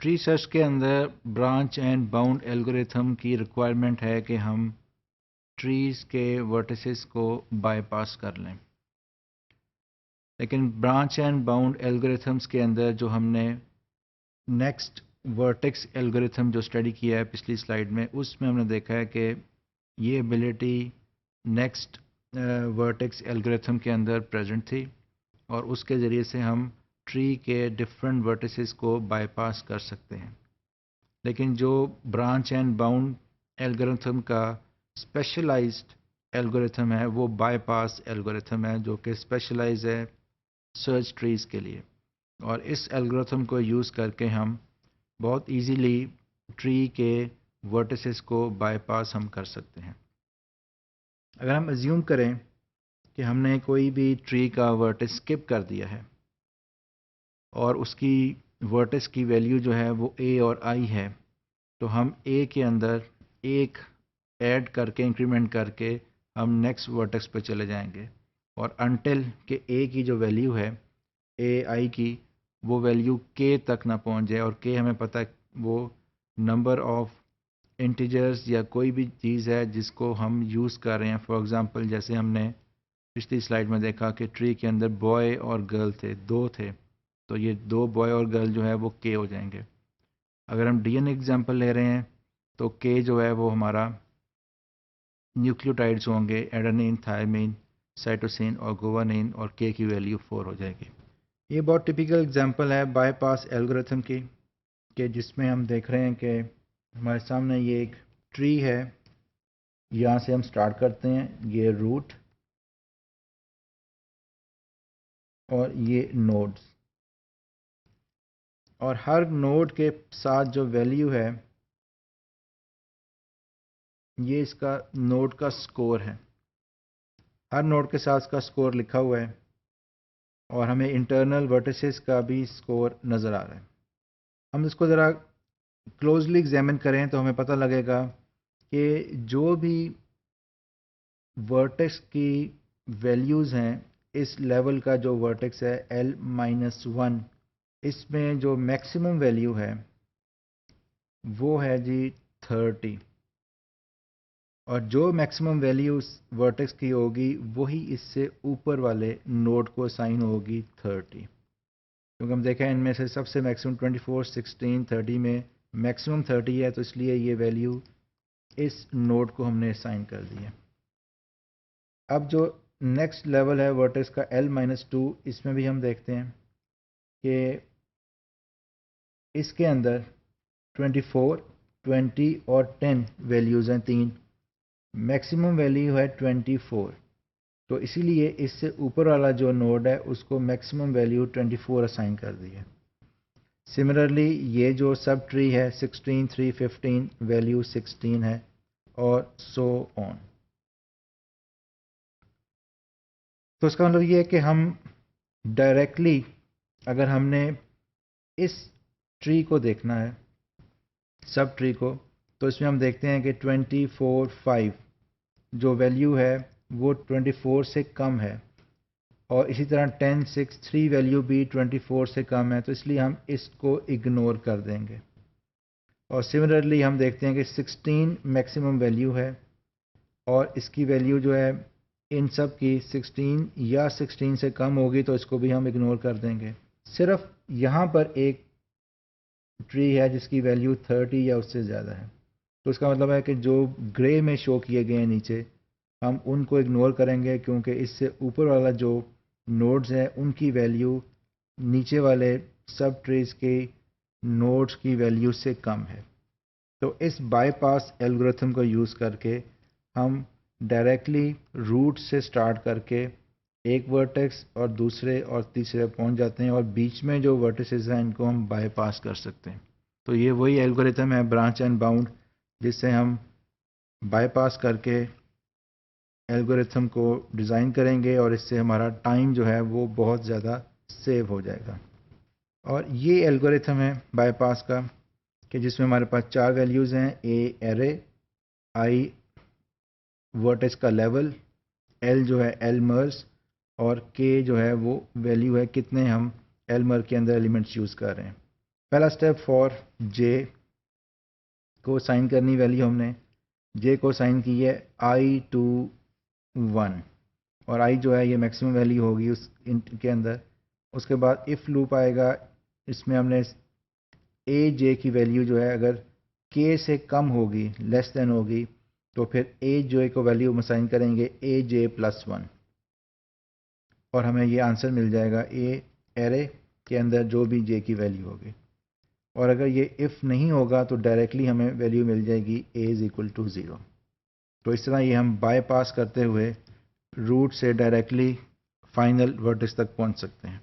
Tree search के अंदर branch and bound algorithm की रिक्वायरमेंट है कि हम ट्रीज के वर्टिसेस को बाईपास कर लें, लेकिन ब्रांच एंड बाउंड एल्गोरिथम्स के अंदर जो हमने नेक्स्ट वर्टेक्स एल्गोरिथम जो स्टडी किया है पिछली स्लाइड में, उसमें हमने देखा है कि ये एबिलिटी नेक्स्ट वर्टेक्स एल्गोरिथम के अंदर प्रेजेंट थी और उसके ज़रिए से हम ट्री के डिफरेंट वर्टिसेस को बाईपास कर सकते हैं। लेकिन जो ब्रांच एंड बाउंड एल्गोरिथम का स्पेशलाइज्ड एल्गोरिथम है वो बाईपास एल्गोरिथम है, जो कि स्पेशलाइज है सर्च ट्रीज के लिए। और इस एल्गोरिथम को यूज़ करके हम बहुत इजीली ट्री के वर्टिसेस को बाईपास हम कर सकते हैं। अगर हम अज्यूम करें कि हमने कोई भी ट्री का वर्टिस स्किप कर दिया है और उसकी वर्टिस की वैल्यू जो है वो a और i है, तो हम a के अंदर एक ऐड करके इंक्रीमेंट करके हम नेक्स्ट वर्टेक्स पे चले जाएंगे और अनटिल कि a की जो वैल्यू है ai की वो वैल्यू k तक ना पहुंच जाए, और k हमें पता है वो नंबर ऑफ इंटीजर्स या कोई भी चीज़ है जिसको हम यूज़ कर रहे हैं। फॉर एग्जांपल जैसे हमने पिछली स्लाइड में देखा कि ट्री के अंदर बॉय और गर्ल थे, दो थे, तो ये दो बॉय और गर्ल जो है वो के हो जाएंगे। अगर हम डीएनए एग्जांपल ले रहे हैं तो के जो है वो हमारा न्यूक्लियोटाइड्स होंगे, एडेनिन, थायमिन, साइटोसिन और गुवानिन, और के की वैल्यू 4 हो जाएगी। ये बहुत टिपिकल एग्जांपल है बाईपास एल्गोरिथम की, कि जिसमें हम देख रहे हैं कि हमारे सामने ये एक ट्री है, यहाँ से हम स्टार्ट करते हैं, ये रूट और ये नोड्स, और हर नोड के साथ जो वैल्यू है ये इसका नोड का स्कोर है। हर नोड के साथ इसका स्कोर लिखा हुआ है और हमें इंटरनल वर्टिसेस का भी स्कोर नज़र आ रहा है। हम इसको ज़रा क्लोजली एग्जामिन करें तो हमें पता लगेगा कि जो भी वर्टेक्स की वैल्यूज़ हैं, इस लेवल का जो वर्टेक्स है L-1, इसमें जो मैक्सिमम वैल्यू है वो है जी 30, और जो मैक्सिमम वैल्यू उस वर्टेक्स की होगी वही इससे ऊपर वाले नोड को असाइन होगी 30, क्योंकि हम देखें इनमें से सबसे मैक्सिमम 24, 16, 30 में मैक्सिमम 30 है, तो इसलिए ये वैल्यू इस नोड को हमने असाइन कर दी है। अब जो नेक्स्ट लेवल है वर्टेक्स का L-2, इसमें भी हम देखते हैं कि इसके अंदर 24, 20 और 10 वैल्यूज़ हैं, तीन। मैक्सिमम वैल्यू है 24, तो इसीलिए इससे ऊपर वाला जो नोड है उसको मैक्सिमम वैल्यू 24 असाइन कर दी है। सिमिलरली ये जो सब ट्री है 16, 3, 15 वैल्यू 16 है, और सो ऑन। तो इसका मतलब ये है कि हम डायरेक्टली अगर हमने इस ट्री को देखना है, सब ट्री को, तो इसमें हम देखते हैं कि 24, 5 जो वैल्यू है वो 24 से कम है, और इसी तरह 10, 6, 3 वैल्यू भी 24 से कम है, तो इसलिए हम इसको इग्नोर कर देंगे। और सिमिलरली हम देखते हैं कि 16 मैक्सिमम वैल्यू है, और इसकी वैल्यू जो है इन सब की 16 या 16 से कम होगी, तो इसको भी हम इग्नोर कर देंगे। सिर्फ यहाँ पर एक ट्री है जिसकी वैल्यू 30 या उससे ज़्यादा है, तो इसका मतलब है कि जो ग्रे में शो किए गए हैं नीचे, हम उनको इग्नोर करेंगे, क्योंकि इससे ऊपर वाला जो नोड्स है उनकी वैल्यू नीचे वाले सब ट्रीज के नोड्स की वैल्यू से कम है। तो इस बाईपास एल्गोरिथम को यूज़ करके हम डायरेक्टली रूट से स्टार्ट करके एक वर्टेक्स और दूसरे और तीसरे पहुंच जाते हैं, और बीच में जो वर्टिसेस हैं इनको हम बाईपास कर सकते हैं। तो ये वही एल्गोरिथम है ब्रांच एंड बाउंड, जिससे हम बाईपास करके एल्गोरिथम को डिज़ाइन करेंगे, और इससे हमारा टाइम जो है वो बहुत ज़्यादा सेव हो जाएगा। और ये एल्गोरिथम है बाईपास का, कि जिसमें हमारे पास चार वैल्यूज़ हैं, ए एरे, आई वर्टेक्स का लेवल, एल जो है एलमर्स, और के जो है वो वैल्यू है कितने हम एलमर के अंदर एलिमेंट्स यूज़ कर रहे हैं। پہلا اسٹیپ فار جے کو سائن کرنی ویلیو، ہم نے جے کو سائن کی ہے آئی ٹو 1، اور آئی جو ہے یہ میکسیمم ویلیو ہوگی اس کے اندر. اس کے بعد اف لوپ آئے گا، اس میں ہم نے اے جے کی ویلیو جو ہے اگر کے سے کم ہوگی، لیس دین ہوگی، تو پھر اے جے کو ویلیو مسائن کریں گے اے جے پلس 1، اور ہمیں یہ آنسر مل جائے گا اے ایرے کے اندر جو بھی جے کی ویلیو ہوگی. اور اگر یہ اف نہیں ہوگا تو ڈائریکٹلی ہمیں ویلیو مل جائے گی اے از اکول ٹو 0. تو اس طرح یہ ہم بائی پاس کرتے ہوئے روٹ سے ڈائریکٹلی فائنل ورٹکس تک پہنچ سکتے ہیں.